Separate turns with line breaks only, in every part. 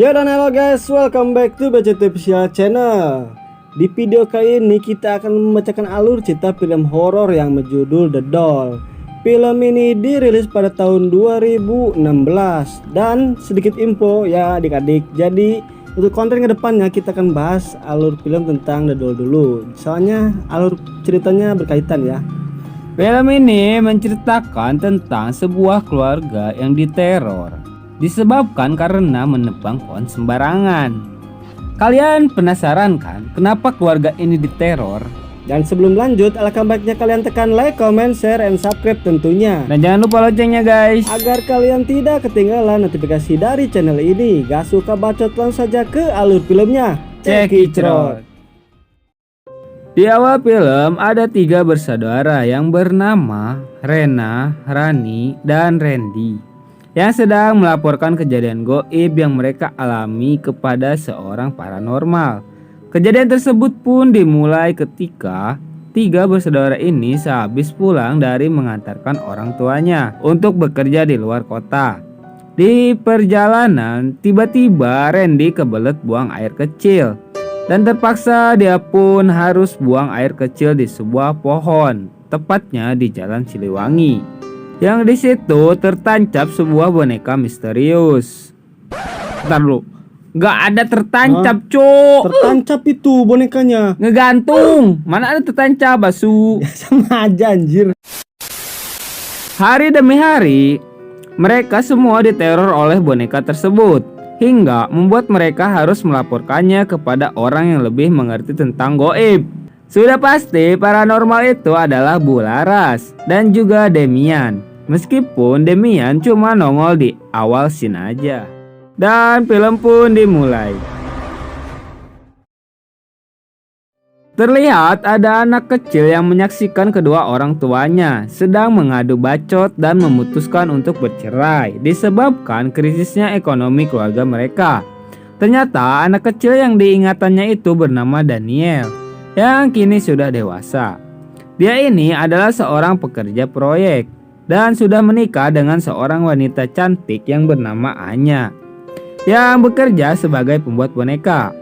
Ya dan halo guys, welcome back to BCT Official Channel. Di video kali ini kita akan membacakan alur cerita film horor yang berjudul The Doll. Film ini dirilis pada tahun 2016. Dan sedikit info ya adik-adik, jadi untuk konten kedepannya kita akan bahas alur film tentang The Doll dulu. Soalnya alur ceritanya berkaitan ya.
Film ini menceritakan tentang sebuah keluarga yang diteror disebabkan karena menebang pohon sembarangan. Kalian penasaran kan kenapa keluarga ini diteror?
Dan sebelum lanjut, alangkah baiknya kalian tekan like, comment, share, and subscribe tentunya.
Dan jangan lupa loncengnya guys,
Agar kalian tidak ketinggalan notifikasi dari channel ini. Gak suka bacot, langsung saja ke alur filmnya.
cekicrot. Di awal film ada 3 bersaudara yang bernama Rena, Rani, dan Randy yang sedang melaporkan kejadian goib yang mereka alami kepada seorang paranormal. Kejadian tersebut pun dimulai ketika 3 bersaudara ini sehabis pulang dari mengantarkan orang tuanya untuk bekerja di luar kota. Di perjalanan, tiba-tiba Randy kebelet buang air kecil dan terpaksa dia pun harus buang air kecil di sebuah pohon, tepatnya di Jalan Siliwangi. Yang di situ tertancap sebuah boneka misterius. Bentar dulu, nggak ada tertancap, cok.
Tertancap itu bonekanya.
Ngegantung, mana ada tertancap, basu.
Ya sama aja anjir.
Hari demi hari, mereka semua diteror oleh boneka tersebut, hingga membuat mereka harus melaporkannya kepada orang yang lebih mengerti tentang goib. Sudah pasti paranormal itu adalah Bu Laras dan juga Demian. Meskipun Demian cuma nongol di awal scene aja. Dan film pun dimulai. Terlihat ada anak kecil yang menyaksikan kedua orang tuanya sedang mengadu bacot dan memutuskan untuk bercerai disebabkan krisisnya ekonomi keluarga mereka. Ternyata anak kecil yang diingatannya itu bernama Daniel yang kini sudah dewasa. Dia ini adalah seorang pekerja proyek dan sudah menikah dengan seorang wanita cantik yang bernama Anya yang bekerja sebagai pembuat boneka.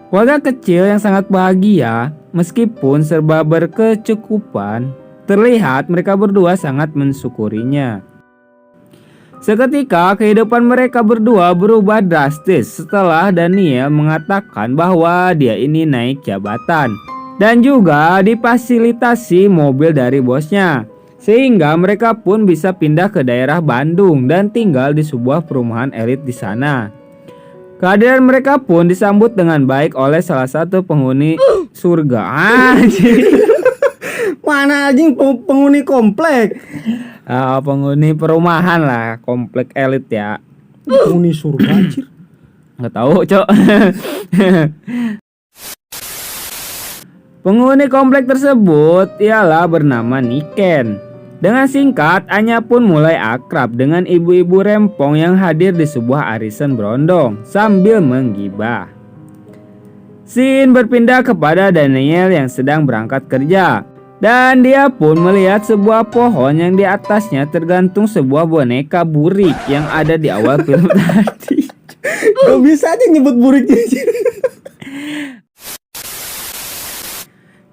Keluarga kecil yang sangat bahagia meskipun serba berkecukupan. Terlihat mereka berdua sangat mensyukurinya. Seketika kehidupan mereka berdua berubah drastis setelah Daniel mengatakan bahwa dia ini naik jabatan dan juga difasilitasi mobil dari bosnya, sehingga mereka pun bisa pindah ke daerah Bandung dan tinggal di sebuah perumahan elit di sana. Kehadiran mereka pun disambut dengan baik oleh salah satu penghuni surga.
Mana anjing penghuni komplek?
Penghuni perumahan lah, komplek elit ya.
Penghuni surga anjir.
Nggak tahu, cok. Penghuni komplek tersebut ialah bernama Niken. Dengan singkat, Anya pun mulai akrab dengan ibu-ibu rempong yang hadir di sebuah arisan berondong sambil menggibah. Scene berpindah kepada Daniel yang sedang berangkat kerja. Dan dia pun melihat sebuah pohon yang di atasnya tergantung sebuah boneka burik yang ada di awal film tadi.
Gak bisa aja nyebut buriknya.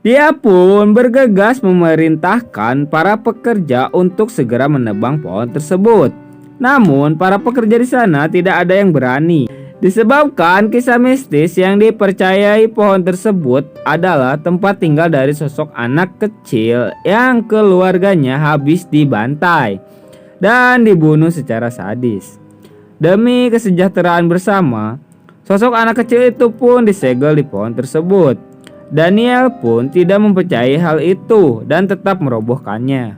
Dia pun bergegas memerintahkan para pekerja untuk segera menebang pohon tersebut. Namun para pekerja di sana tidak ada yang berani, disebabkan kisah mistis yang dipercayai pohon tersebut adalah tempat tinggal dari sosok anak kecil yang keluarganya habis dibantai dan dibunuh secara sadis. Demi kesejahteraan bersama, sosok anak kecil itu pun disegel di pohon tersebut. Daniel pun tidak mempercayai hal itu dan tetap merobohkannya.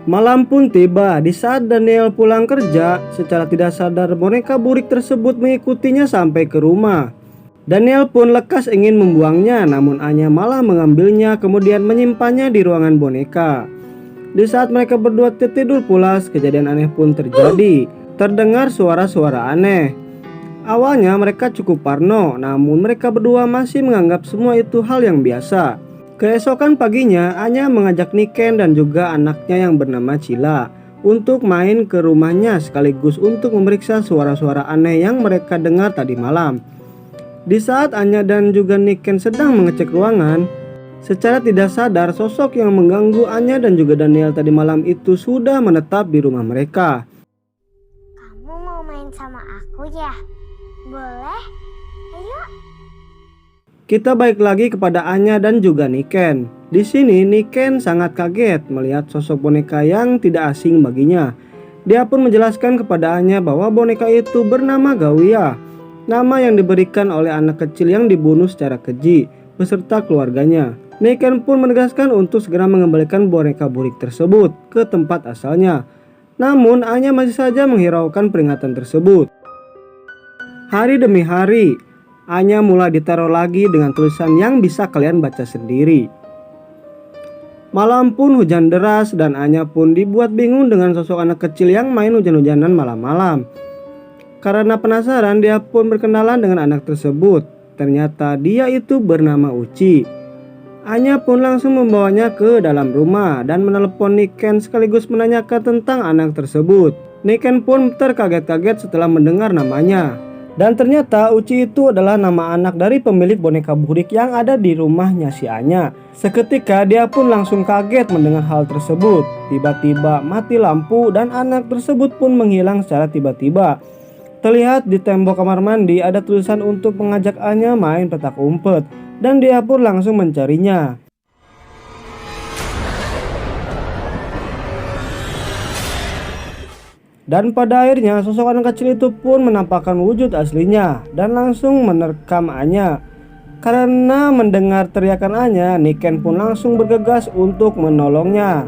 Malam pun tiba. Di saat Daniel pulang kerja, secara tidak sadar boneka burik tersebut mengikutinya sampai ke rumah. Daniel pun lekas ingin membuangnya, namun Anya malah mengambilnya kemudian menyimpannya di ruangan boneka. Di saat mereka berdua tertidur pulas, kejadian aneh pun terjadi. Terdengar suara-suara aneh. Awalnya mereka cukup parno, namun mereka berdua masih menganggap semua itu hal yang biasa. Keesokan paginya, Anya mengajak Niken dan juga anaknya yang bernama Cila untuk main ke rumahnya sekaligus untuk memeriksa suara-suara aneh yang mereka dengar tadi malam. Di saat Anya dan juga Niken sedang mengecek ruangan, secara tidak sadar sosok yang mengganggu Anya dan juga Daniel tadi malam itu sudah menetap di rumah mereka.
Kamu mau main sama aku ya? Boleh? Ayo.
Kita balik lagi kepada Anya dan juga Niken. Di sini Niken sangat kaget melihat sosok boneka yang tidak asing baginya. Dia pun menjelaskan kepada Anya bahwa boneka itu bernama Gawia, nama yang diberikan oleh anak kecil yang dibunuh secara keji beserta keluarganya. Niken pun menegaskan untuk segera mengembalikan boneka burik tersebut ke tempat asalnya. Namun Anya masih saja menghiraukan peringatan tersebut. Hari demi hari, Anya mulai diteror lagi dengan tulisan yang bisa kalian baca sendiri. Malam pun hujan deras dan Anya pun dibuat bingung dengan sosok anak kecil yang main hujan-hujanan malam-malam. Karena penasaran, dia pun berkenalan dengan anak tersebut. Ternyata dia itu bernama Uci. Anya pun langsung membawanya ke dalam rumah dan menelepon Niken sekaligus menanyakan tentang anak tersebut. Niken pun terkaget-kaget setelah mendengar namanya. Dan ternyata Uci itu adalah nama anak dari pemilik boneka burik yang ada di rumahnya si Anya. Seketika dia pun langsung kaget mendengar hal tersebut. Tiba-tiba mati lampu dan anak tersebut pun menghilang secara tiba-tiba. Terlihat di tembok kamar mandi ada tulisan untuk mengajak Anya main petak umpet. Dan dia pun langsung mencarinya. Dan pada akhirnya sosok anak kecil itu pun menampakkan wujud aslinya dan langsung menerkam Anya. Karena mendengar teriakan Anya, Niken pun langsung bergegas untuk menolongnya.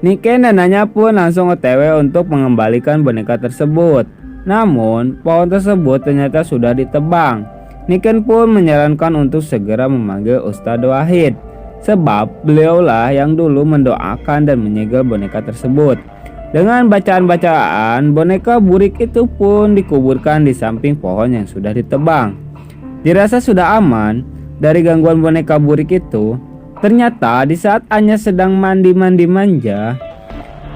Niken dan Anya pun langsung OTW untuk mengembalikan boneka tersebut. Namun pohon tersebut ternyata sudah ditebang. Niken pun menyarankan untuk segera memanggil Ustadz Wahid, sebab beliaulah yang dulu mendoakan dan menyegel boneka tersebut. Dengan bacaan-bacaan, boneka burik itu pun dikuburkan di samping pohon yang sudah ditebang. Dirasa sudah aman dari gangguan boneka burik itu. Ternyata di saat Anya sedang mandi-mandi manja,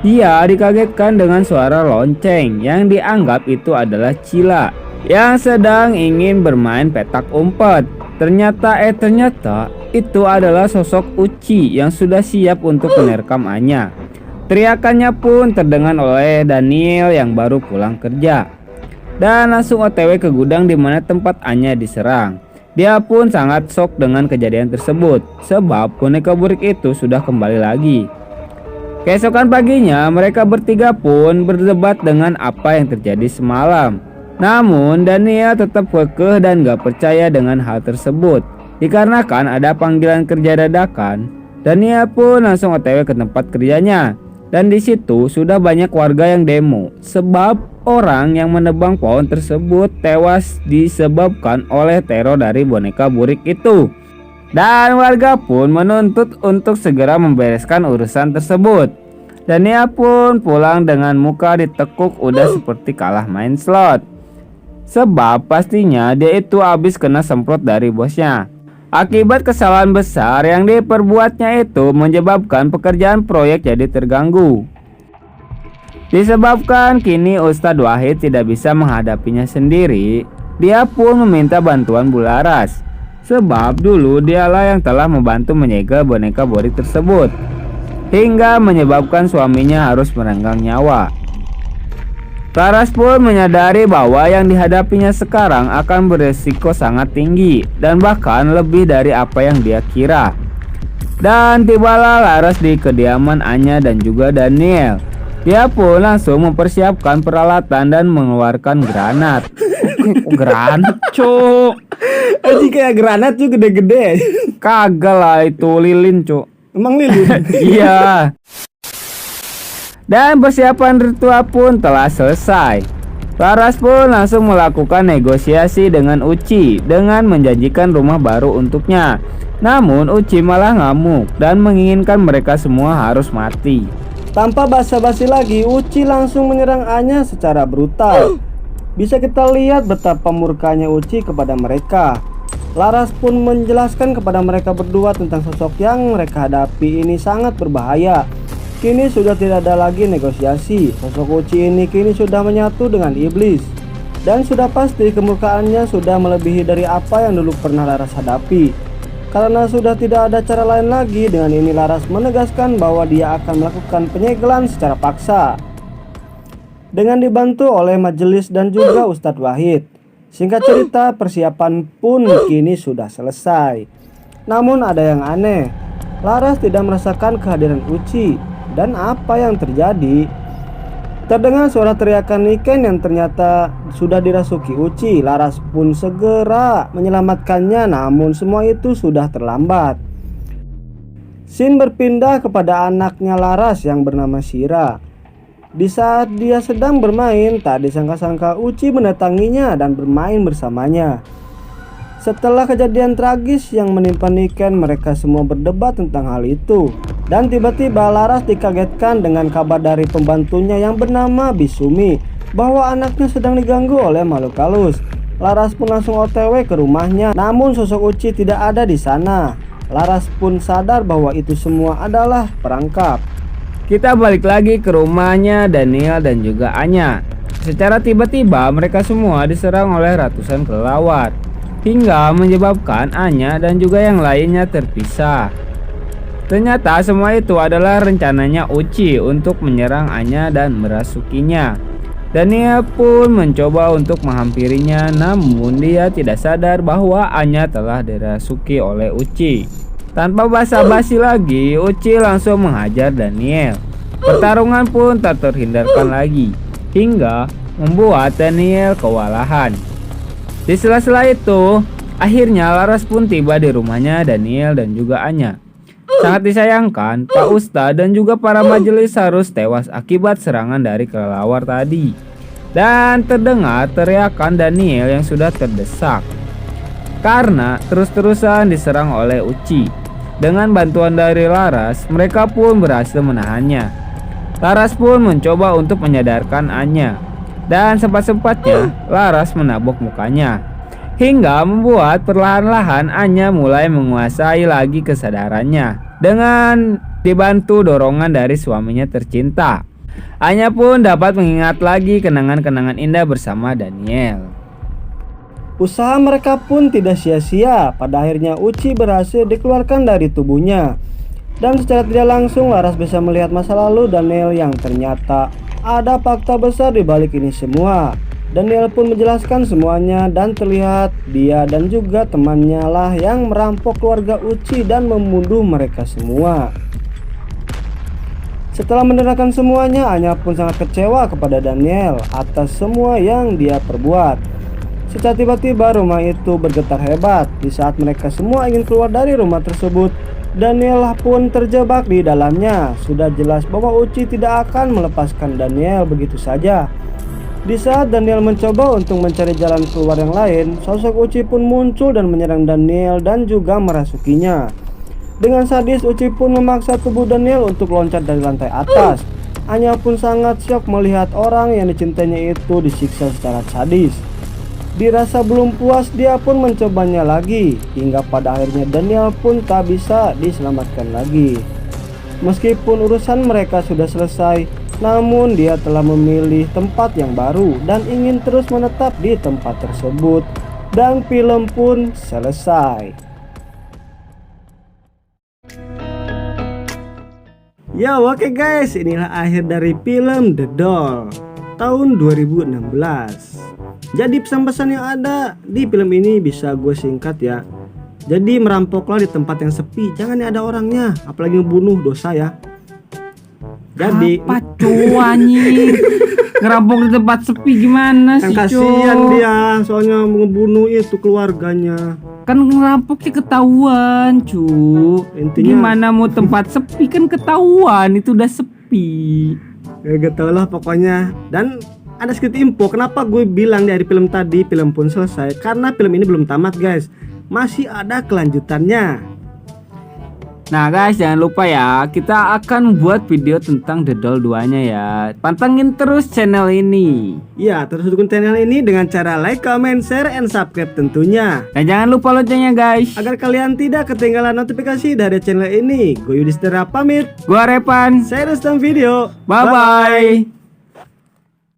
dia dikagetkan dengan suara lonceng yang dianggap itu adalah Cila yang sedang ingin bermain petak umpet. Ternyata itu adalah sosok Uci yang sudah siap untuk menerkam Anya. Teriakannya pun terdengar oleh Daniel yang baru pulang kerja dan langsung OTW ke gudang di mana tempat Anya diserang. Dia pun sangat shock dengan kejadian tersebut sebab boneka burik itu sudah kembali lagi. Keesokan paginya mereka bertiga pun berdebat dengan apa yang terjadi semalam. Namun Daniel tetap kekeh dan gak percaya dengan hal tersebut. Dikarenakan ada panggilan kerja dadakan, Daniel pun langsung OTW ke tempat kerjanya. Dan di situ sudah banyak warga yang demo sebab orang yang menebang pohon tersebut tewas disebabkan oleh teror dari boneka burik itu. Dan warga pun menuntut untuk segera membereskan urusan tersebut. Daniel pun pulang dengan muka ditekuk udah seperti kalah main slot. Sebab pastinya dia itu habis kena semprot dari bosnya. Akibat kesalahan besar yang diperbuatnya itu menyebabkan pekerjaan proyek jadi terganggu. Disebabkan kini Ustadz Wahid tidak bisa menghadapinya sendiri, dia pun meminta bantuan Bularas. Sebab dulu dialah yang telah membantu menyegel boneka burik tersebut, hingga menyebabkan suaminya harus merenggang nyawa. Laras pun menyadari bahwa yang dihadapinya sekarang akan beresiko sangat tinggi dan bahkan lebih dari apa yang dia kira. Dan tibalah Laras di kediaman Anya dan juga Daniel. Dia pun langsung mempersiapkan peralatan dan mengeluarkan granat. Granat, cuk.
Aji kayak granat tuh gede-gede.
Kagak lah, itu lilin, cuk.
Emang lilin?
Iya. Dan persiapan ritual pun telah selesai. Laras pun langsung melakukan negosiasi dengan Uci dengan menjanjikan rumah baru untuknya. Namun Uci malah ngamuk dan menginginkan mereka semua harus mati.
Tanpa basa-basi lagi, Uci langsung menyerang Anya secara brutal. Bisa kita lihat betapa murkanya Uci kepada mereka. Laras pun menjelaskan kepada mereka berdua tentang sosok yang mereka hadapi ini sangat berbahaya. Kini sudah tidak ada lagi negosiasi. Sosok Uci ini kini sudah menyatu dengan iblis. Dan sudah pasti kemurkaannya sudah melebihi dari apa yang dulu pernah Laras hadapi. Karena sudah tidak ada cara lain lagi, dengan ini Laras menegaskan bahwa dia akan melakukan penyegelan secara paksa. Dengan dibantu oleh majelis dan juga Ustadz Wahid. Singkat cerita, persiapan pun kini sudah selesai. Namun ada yang aneh. Laras tidak merasakan kehadiran Uci. Dan apa yang terjadi? Terdengar suara teriakan Niken yang ternyata sudah dirasuki Uci. Laras pun segera menyelamatkannya, namun semua itu sudah terlambat. Scene berpindah kepada anaknya Laras yang bernama Shira. Di saat dia sedang bermain, tak disangka-sangka Uci mendatanginya dan bermain bersamanya. Setelah kejadian tragis yang menimpa Niken, mereka semua berdebat tentang hal itu. Dan tiba-tiba Laras dikagetkan dengan kabar dari pembantunya yang bernama Bisumi bahwa anaknya sedang diganggu oleh makhluk halus. Laras pun langsung OTW ke rumahnya, namun sosok Uci tidak ada di sana. Laras pun sadar bahwa itu semua adalah perangkap.
Kita balik lagi ke rumahnya Daniel dan juga Anya. Secara tiba-tiba mereka semua diserang oleh ratusan kelelawar, hingga menyebabkan Anya dan juga yang lainnya terpisah. Ternyata semua itu adalah rencananya Uci untuk menyerang Anya dan merasukinya. Daniel pun mencoba untuk menghampirinya, namun dia tidak sadar bahwa Anya telah dirasuki oleh Uci. Tanpa basa-basi lagi, Uci langsung menghajar Daniel. Pertarungan pun tak terhindarkan lagi, hingga membuat Daniel kewalahan. Di sela-sela itu, akhirnya Laras pun tiba di rumahnya Daniel dan juga Anya. Sangat disayangkan, Pak Ustadz dan juga para majelis harus tewas akibat serangan dari kelelawar tadi. Dan terdengar teriakan Daniel yang sudah terdesak karena terus-terusan diserang oleh Uci. Dengan bantuan dari Laras, mereka pun berhasil menahannya. Laras pun mencoba untuk menyadarkan Anya. Dan sempat-sempatnya Laras menabok mukanya, hingga membuat perlahan-lahan Anya mulai menguasai lagi kesadarannya. Dengan dibantu dorongan dari suaminya tercinta, Anya pun dapat mengingat lagi kenangan-kenangan indah bersama Daniel.
Usaha mereka pun tidak sia-sia. Pada akhirnya Uci berhasil dikeluarkan dari tubuhnya. Dan secara tidak langsung Laras bisa melihat masa lalu Daniel yang ternyata ada fakta besar di balik ini semua. Daniel pun menjelaskan semuanya dan terlihat dia dan juga temannya lah yang merampok keluarga Uci dan membunuh mereka semua. Setelah mendengarkan semuanya, Anya pun sangat kecewa kepada Daniel atas semua yang dia perbuat. Secara tiba-tiba rumah itu bergetar hebat. Di saat mereka semua ingin keluar dari rumah tersebut, Daniel pun terjebak di dalamnya. Sudah jelas bahwa Uci tidak akan melepaskan Daniel begitu saja. Di saat Daniel mencoba untuk mencari jalan keluar yang lain, sosok Uci pun muncul dan menyerang Daniel dan juga merasukinya. Dengan sadis, Uci pun memaksa tubuh Daniel untuk loncat dari lantai atas. Anya pun sangat syok melihat orang yang dicintainya itu disiksa secara sadis. Dirasa belum puas, dia pun mencobanya lagi, hingga pada akhirnya Daniel pun tak bisa diselamatkan lagi. Meskipun urusan mereka sudah selesai, namun dia telah memilih tempat yang baru dan ingin terus menetap di tempat tersebut. Dan film pun selesai. Ya oke guys, inilah akhir dari film The Doll tahun 2016. Jadi pesan-pesan yang ada di film ini bisa gue singkat ya. Jadi merampoklah di tempat yang sepi, jangan ada orangnya, apalagi ngebunuh, dosa ya. Jadi
apa anjing? Ngerampok di tempat sepi gimana sih,
kasihan dia, soalnya ngebunuh itu keluarganya.
Kan ngerampoknya ketahuan, cu.
Intinya
Gimana mau tempat sepi, kan ketahuan itu udah sepi.
ya gak tau lah pokoknya. Dan ada sedikit info kenapa gue bilang dari film tadi film pun selesai, karena film ini belum tamat guys, masih ada kelanjutannya.
Nah guys, jangan lupa ya, kita akan membuat video tentang The Doll 2-nya ya. Pantengin terus channel ini.
Ya, terus dukung channel ini dengan cara like, comment, share, and subscribe tentunya.
Dan jangan lupa loncengnya guys.
Agar kalian tidak ketinggalan notifikasi dari channel ini. Gue Yudhistira pamit.
Gua Repan.
Saya Rustam Video.
Bye bye.